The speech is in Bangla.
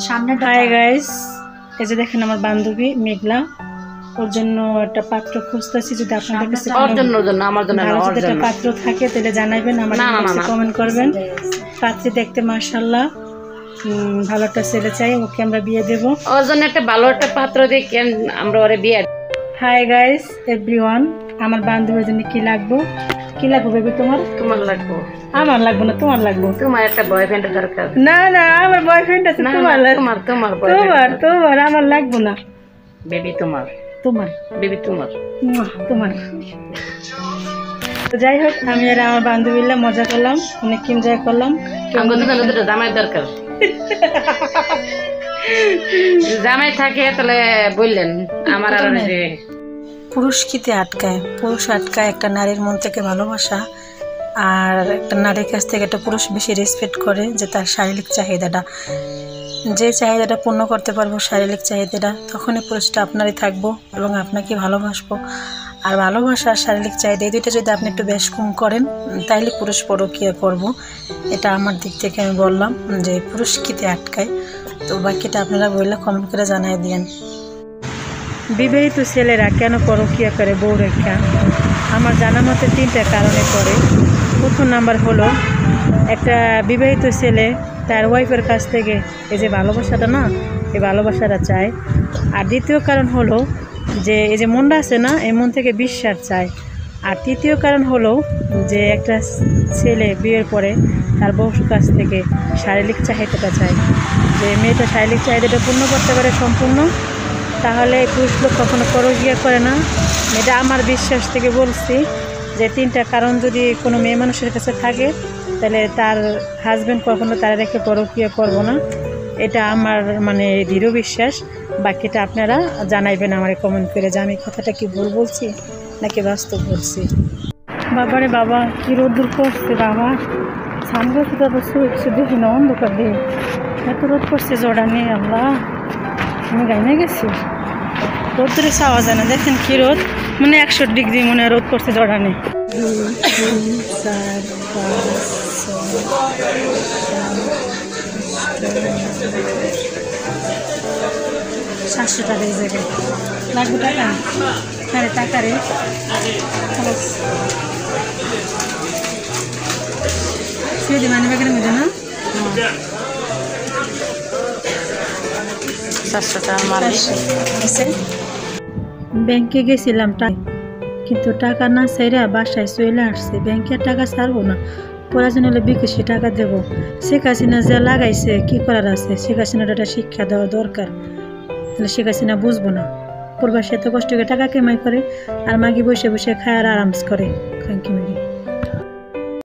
সামনে। হাই গাইস, এই যে দেখেন আমার বান্ধবী মেঘলা, ওর জন্য একটা পাত্র খুঁজতেছি। যদি আপনাদের কাছে একটা পাত্র থাকে তাহলে জানাবেন, আমার কাছে কমেন্ট করবেন। পাত্রী দেখতে মাশাআল্লাহ ভালো একটা ছেলে চাই, ওকে আমরা বিয়ে দেব। ওর জন্য একটা ভালো একটা পাত্র দেখেন, আমরা ওরে বিয়ে। হাই গাইস এভরিওয়ান, আমার বান্ধবীর জন্য কি লাগবে? কি লাগবে বেবি তোমার? তোমার লাগবে। আমার লাগবে না, তোমার লাগবে। তোমার একটা বয়ফ্রেন্ডের দরকার। না না, আমার বয়ফ্রেন্ড আছে। তোমার তোমার তোমার তোমার তোমার আমার লাগবে না বেবি। তোমার তোমার বেবি তোমার তোমার। যাই হোক, আমি আর আমার বান্ধবীরা মজা করলাম, অনেক এনজয় করলাম। জামাই দরকার। জামাই থাকে তাহলে বললেন আমার। আর পুরুষ কিতে আটকায়? পুরুষ আটকায় একটা নারীর মন থেকে ভালোবাসা, আর একটা নারীর কাছ থেকে একটা পুরুষ বেশি রেসপেক্ট করে যে তার শারীরিক চাহিদাটা, যে চাহিদাটা পূর্ণ করতে পারবো শারীরিক চাহিদাটা, তখনই পুরুষটা আপনারই থাকবো এবং আপনাকে ভালোবাসবো। আর ভালোবাসা আর শারীরিক চাহিদা এই দুইটা যদি আপনি একটু বেশ কম করেন তাইলে পুরুষ পরকীয়া করব। এটা আমার দিক থেকে আমি বললাম যে পুরুষ কিতে আটকায়। তো বাকিটা আপনারা বললে কমেন্ট করে জানাই দিয়েন। বিবাহিত ছেলেরা কেন পরকীয়া করে বউ রেখা? আমার জানা মতে 3টা কারণে করে। প্রথম নাম্বার হলো, একটা বিবাহিত ছেলে তার ওয়াইফের কাছ থেকে এই যে ভালোবাসাটা না, এই ভালোবাসাটা চায়। আর দ্বিতীয় কারণ হলো যে এই যে মনটা আছে না, এই মন থেকে বিশ্বাস চায়। আর তৃতীয় কারণ হলো যে একটা ছেলে বিয়ের পরে তার বউর কাছ থেকে শারীরিক চাহিদাটা চায়, যে মেয়েটা শারীরিক চাহিদাটা পূর্ণ করতে পারে সম্পূর্ণ, তাহলে পুরুষ লোক কখনো পরকীয়া করে না। এটা আমার বিশ্বাস থেকে বলছি যে 3টা কারণ যদি কোনো মেয়ে মানুষের কাছে থাকে তাহলে তার হাজব্যান্ড কখনো তার রেখে পরকীয়া করবো না। এটা আমার মানে দৃঢ় বিশ্বাস। বাকিটা আপনারা জানাইবেন আমার কমেন্ট করে যে আমি কথাটা কি ভুল বলছি নাকি বাস্তব বলছি। বাবারে বাবা, কি রোদ্দুর করছে বাবা! সানগ্লাসটা তো শুয়ে দেখি না, অন্ধকার দিয়ে এত রোদ করছে জোড়া নেই। আল্লাহ, আমি গাইনে গেছি, রোদ্দুরে চাওয়া যায় না। দেখেন কি রোদ, মানে 100 ডিগ্রি মনে রোদ করছে জোড়া নেই। 700 টাকা এই জায়গায় লাগবে। টাকা আরে টাকা রে, শুয়ে দি মানি ব্যাগের মধ্যে না। 700 টাকা মাল আছে। ব্যাংকে গেছিলাম কিন্তু টাকা না চাইরা বাসায় চলে আসছে। ব্যাংকে টাকা ছাড়বো না, প্রয়োজন হলে বিকাশে টাকা দেবো। শেখ হাসিনা যা লাগাইছে কি করার আছে? শেখ হাসিনার একটা শিক্ষা দেওয়া দরকার, তাহলে শেখ হাসিনা বুঝবো না। প্রবাসী এত কষ্ট করে টাকা কামাই করে আর মাগি বসে বসে খায় আর আরামস করে খাঙ্কি মাগি।